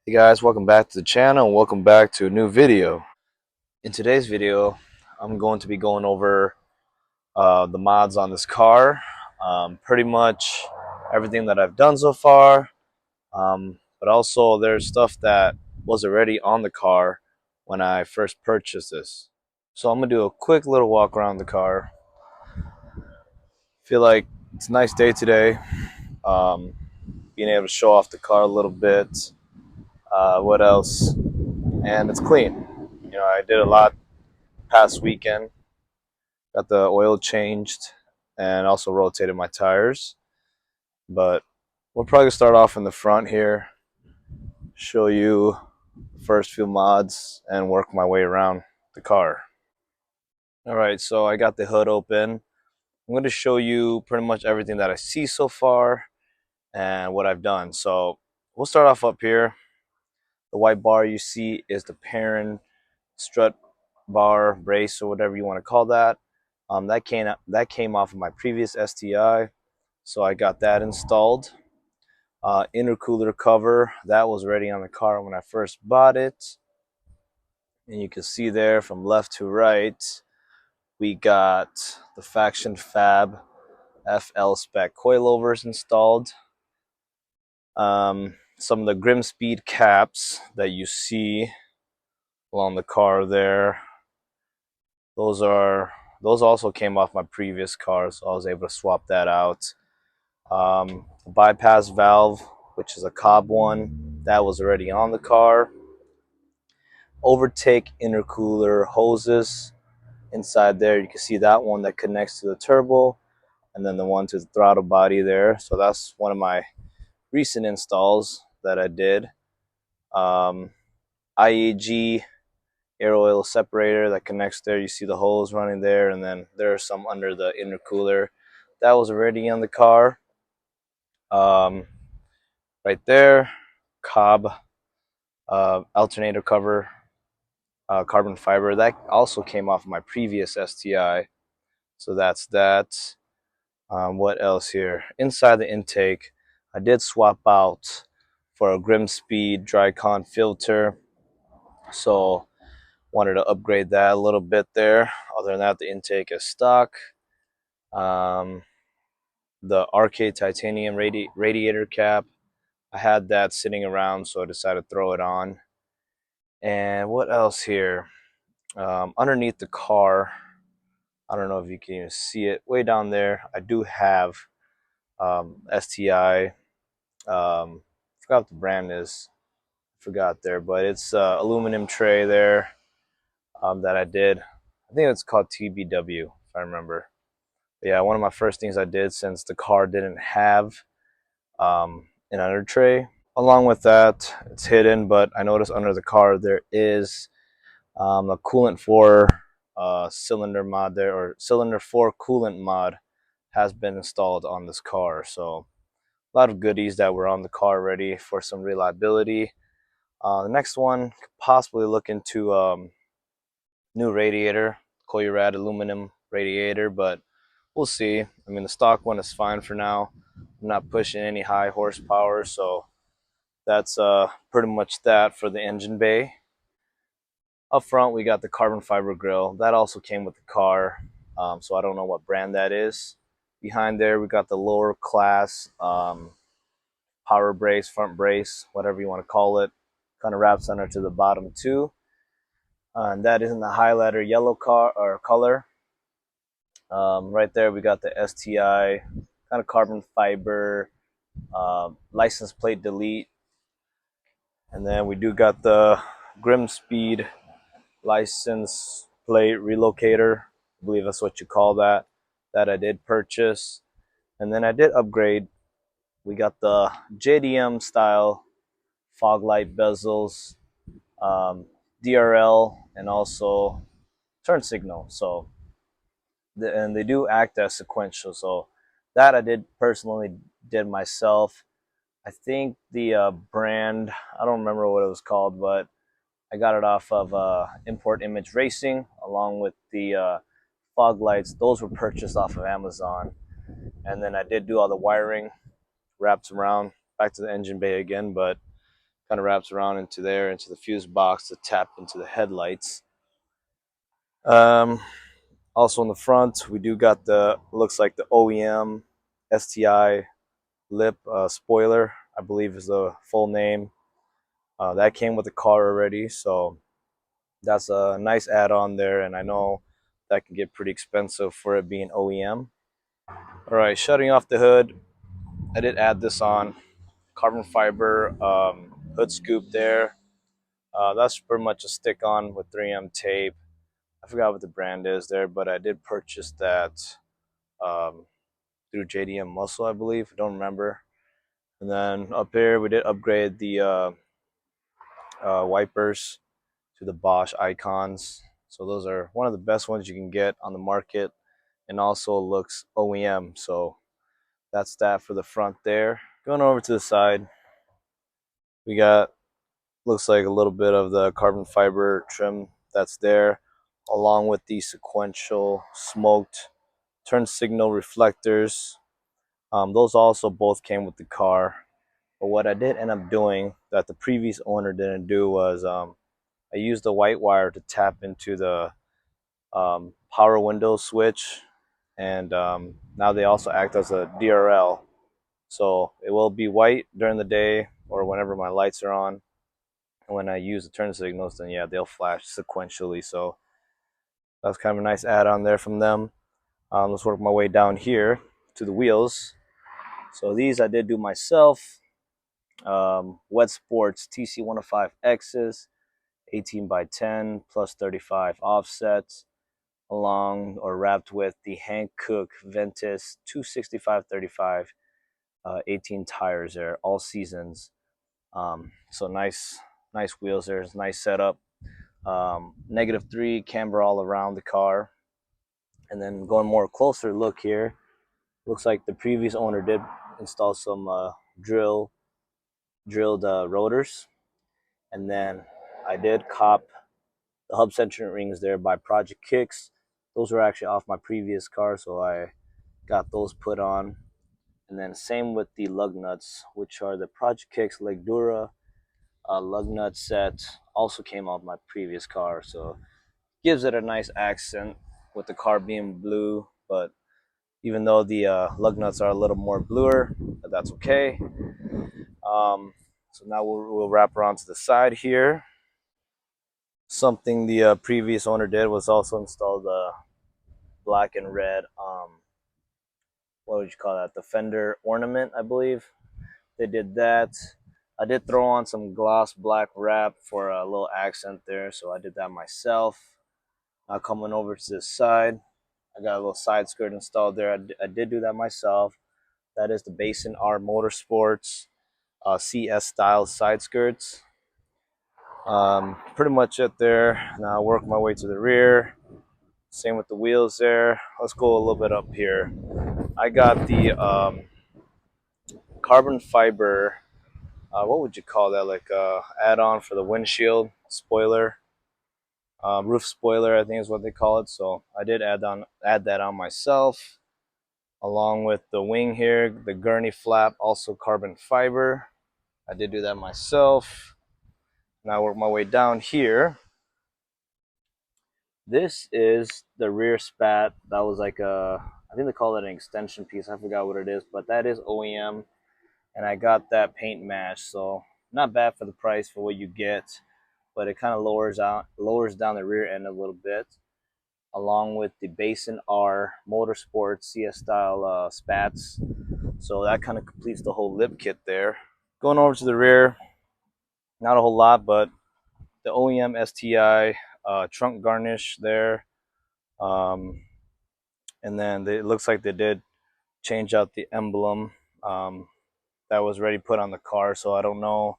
Hey guys, welcome back to the channel and welcome back to a new video. In today's video, I'm going to be going over the mods on this car. Pretty much everything that I've done so far, but also there's stuff that was already on the car when I first purchased this. So I'm going to do a quick little walk around the car. Feel like it's a nice day today. Um, Being able to show off the car a little bit. What else? And it's clean. I did a lot past weekend. Got the oil changed and also rotated my tires. But we'll probably start off in the front here, show you the first few mods, and work my way around the car. All right, so I got the hood open. I'm going to show you pretty much everything that I see so far and what I've done. So we'll start off up here. The white bar you see is the parent strut bar brace or whatever you want to call that. That came off of my previous STI, so I got that installed. Intercooler cover, that was already on the car when I first bought it, and you can see there from left to right we got the Faction Fab FL spec coilovers installed. Some of the Grim Speed caps that you see along the car there, those also came off my previous car, so I was able to swap that out. Bypass valve, which is a Cobb one, that was already on the car. Overtake intercooler hoses inside there. You can see that one that connects to the turbo, and then the one to the throttle body there. So that's one of my recent installs that I did. IAG air oil separator that connects there. You see the hose running there, and then there are some under the intercooler. That was already on the car. Right there, Cobb alternator cover, carbon fiber. That also came off my previous STI. So that's that. What else here? Inside the intake, I did swap out for a Grim Speed Drycon filter. So wanted to upgrade that a little bit there. Other than that, the intake is stock. The RK titanium radiator cap, I had that sitting around, so I decided to throw it on. And what else here? Underneath the car, I don't know if you can even see it, way down there, I do have STI. Forgot what the brand is. Forgot there, but it's aluminum tray there that I did. I think it's called TBW, if I remember. But yeah, one of my first things I did since the car didn't have an under tray. Along with that, it's hidden, but I noticed under the car there is a coolant 4 cylinder mod there, or cylinder 4 coolant mod has been installed on this car. So a lot of goodies that were on the car already for some reliability. The next one could possibly look into new radiator, Koyurad aluminum radiator, but we'll see. I mean, the stock one is fine for now. I'm not pushing any high horsepower, so that's pretty much that for the engine bay. Up front, we got the carbon fiber grill. That also came with the car, so I don't know what brand that is. Behind there, we got the lower class power brace, front brace, whatever you want to call it. Kind of wraps under to the bottom too. And that is in the highlighter yellow color. Right there, we got the STI, kind of carbon fiber, license plate delete. And then we do got the Grim Speed license plate relocator. I believe that's what you call that. That I did purchase. And then I did upgrade. We got the JDM style fog light bezels, DRL, and also turn signal. So, and they do act as sequential. So that I did personally did myself. I think the brand, I don't remember what it was called, but I got it off of Import Image Racing, along with the fog lights. Those were purchased off of Amazon. And then I did do all the wiring, wraps around, back to the engine bay again, but Kind of wraps around into there, into the fuse box to tap into the headlights. Um, Also in the front, we do got the, looks like the OEM STI lip spoiler, I believe is the full name. That came with the car already, so that's a nice add-on there, and I know that can get pretty expensive for it being OEM. All right, shutting off the hood, I did add this on. Carbon fiber hood scoop there. That's pretty much a stick-on with 3M tape. I forgot what the brand is there, but I did purchase that um, through JDM Muscle, I believe. I don't remember. And then up here, we did upgrade the wipers to the Bosch icons. So those are one of the best ones you can get on the market, and also looks OEM. So that's that for the front there. Going over to the side, we got, looks like a little bit of the carbon fiber trim that's there, along with the sequential smoked turn signal reflectors. Those also both came with the car. But what I did end up doing that the previous owner didn't do was I used the white wire to tap into the power window switch, and now they also act as a DRL. So it will be white during the day or whenever my lights are on. And when I use the turn signals, then yeah, they'll flash sequentially. So that's kind of a nice add-on there from them. Let's work my way down here to the wheels. So these I did do myself. Wet Sports TC105X's, 18 by 10 plus 35 offsets, along or wrapped with the Hankook Ventus 265/35 18 tires there, all seasons. So nice wheels there. It's a nice setup. -3 camber all around the car. And then going more closer look here, looks like the previous owner did install some drilled rotors. And then I did cop the hub centering rings there by Project Kicks. Those were actually off my previous car, so I got those put on. And then same with the lug nuts, which are the Project Kicks Legdura lug nut set. Also came off my previous car, so gives it a nice accent with the car being blue. But even though the lug nuts are a little more bluer, but that's okay. So now we'll wrap around to the side here. Something the previous owner did was also install the black and red, what would you call that? The fender ornament, I believe. They did that. I did throw on some gloss black wrap for a little accent there, so I did that myself. Now coming over to this side, I got a little side skirt installed there. I did do that myself. That is the Basin R Motorsports CS style side skirts. Pretty much it there. Now I'll work my way to the rear. Same with the wheels there. Let's go a little bit up here. I got the carbon fiber, what would you call that? Like add-on for the windshield spoiler, roof spoiler, I think is what they call it. So I did add that on myself, along with the wing here, the gurney flap, also carbon fiber. I did do that myself. Now I work my way down here. This is the rear spat. That was like I think they call it an extension piece. I forgot what it is, but that is OEM. And I got that paint match, so not bad for the price for what you get, but it kind of lowers down the rear end a little bit, along with the Basin R Motorsport CS style spats. So that kind of completes the whole lip kit there. Going over to the rear, not a whole lot, but the OEM STI trunk garnish there. And then it looks like they did change out the emblem that was already put on the car. So I don't know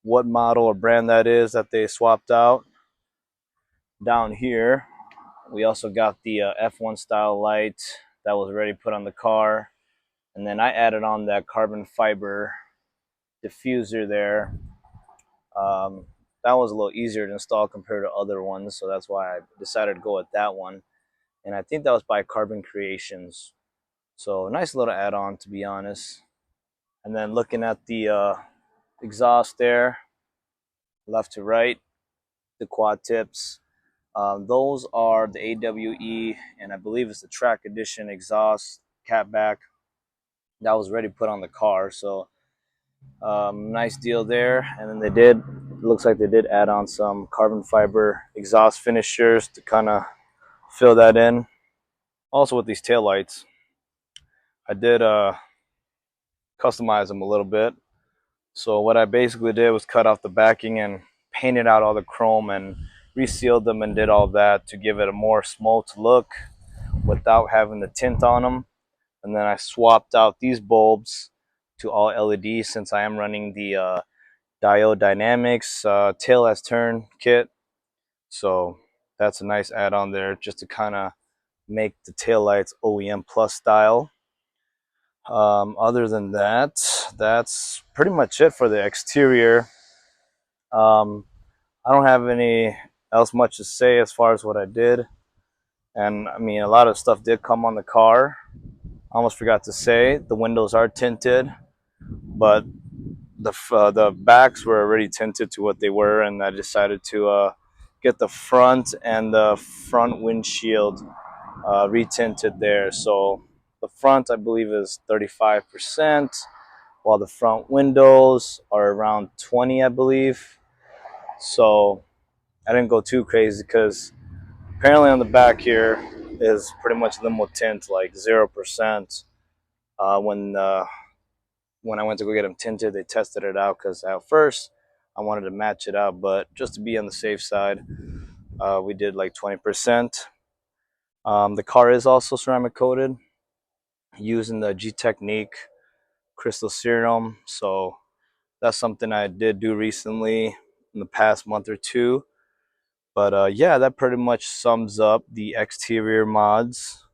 what model or brand that is that they swapped out. Down here, we also got the F1 style light that was already put on the car. And then I added on that carbon fiber diffuser there. That was a little easier to install compared to other ones, so that's why I decided to go with that one. And I think that was by Carbon Creations. So nice little add-on, to be honest. And then looking at the exhaust there, left to right, the quad tips. Those are the AWE, and I believe it's the track edition exhaust catback that was ready to put on the car. So nice deal there. And then they did, looks like they did add on some carbon fiber exhaust finishers to kind of fill that in. Also with these taillights, I did customize them a little bit. So what I basically did was cut off the backing and painted out all the chrome and resealed them and did all that to give it a more smoked look without having the tint on them. And then I swapped out these bulbs to all LED since I am running the Diode Dynamics tail as turn kit. So that's a nice add-on there just to kind of make the tail lights OEM Plus style. Other than that, that's pretty much it for the exterior. Um, I don't have any else much to say as far as what I did. And I mean, a lot of stuff did come on the car. I almost forgot to say the windows are tinted, but the backs were already tinted to what they were, and I decided to get the front and the front windshield retinted there. So the front, I believe, is 35%, while the front windows are around 20, I believe. So I didn't go too crazy because apparently on the back here is pretty much limo tint, like 0%. When I went to go get them tinted, they tested it out because at first I wanted to match it out, but just to be on the safe side, we did like 20%. The car is also ceramic coated using the G Technique crystal serum, so that's something I did do recently in the past month or two. But yeah, that pretty much sums up the exterior mods.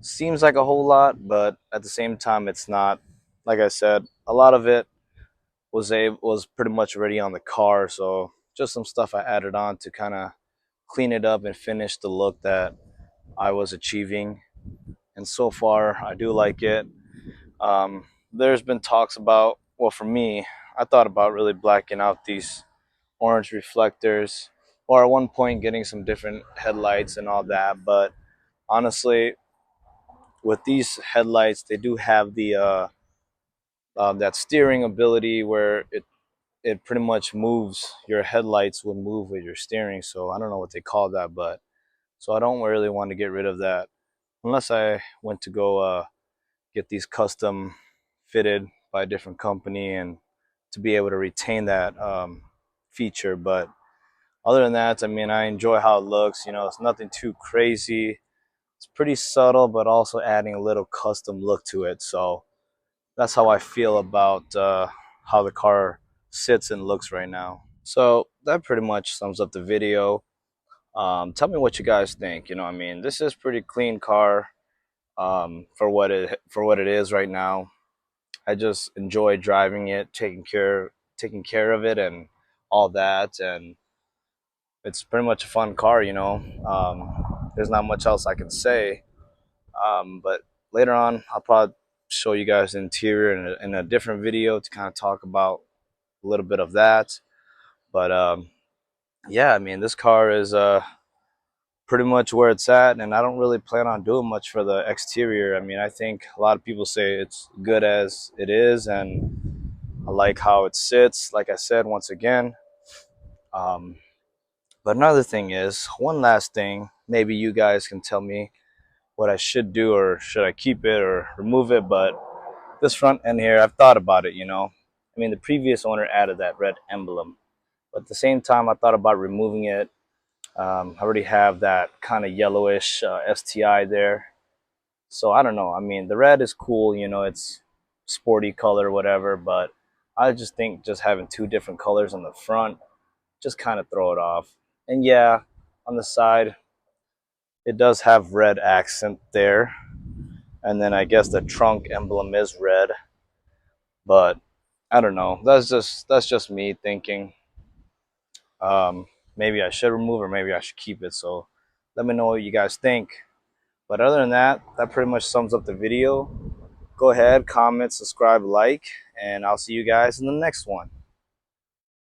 Seems like a whole lot, but at the same time, it's not. Like I said, a lot of it was pretty much already on the car, so just some stuff I added on to kind of clean it up and finish the look that I was achieving. And so far, I do like it. There's been talks about, well, for me, I thought about really blacking out these orange reflectors, or at one point getting some different headlights and all that. But honestly, with these headlights, they do have the that steering ability where it pretty much moves. Your headlights will move with your steering. So I don't know what they call that, but so I don't really want to get rid of that unless I went to go get these custom fitted by a different company and to be able to retain that feature. But other than that, I mean, I enjoy how it looks. You know, it's nothing too crazy. It's pretty subtle, but also adding a little custom look to it. So that's how I feel about how the car sits and looks right now. So that pretty much sums up the video. Tell me what you guys think. You know, I mean, this is pretty clean car for what it is right now. I just enjoy driving it, taking care of it, and all that. And it's pretty much a fun car. You know, there's not much else I can say. But later on, I'll probably show you guys the interior in a different video to kind of talk about a little bit of that. But yeah, I mean, this car is pretty much where it's at, and I don't really plan on doing much for the exterior. I mean, I think a lot of people say it's good as it is, and I like how it sits, like I said once again. um, but another thing is, one last thing, maybe you guys can tell me what I should do, or should I keep it or remove it. But this front end here, I've thought about it, you know. I mean, the previous owner added that red emblem, but at the same time I thought about removing it. I already have that kind of yellowish STI there. So I don't know. I mean, the red is cool, you know, it's sporty color, whatever, but I just think just having two different colors on the front just kind of throw it off. And yeah, on the side, it does have red accent there. And then I guess the trunk emblem is red, but I don't know. That's just me thinking. Um, maybe I should remove or maybe I should keep it. So let me know what you guys think. But other than that, that pretty much sums up the video. Go ahead, comment, subscribe, like, and I'll see you guys in the next one.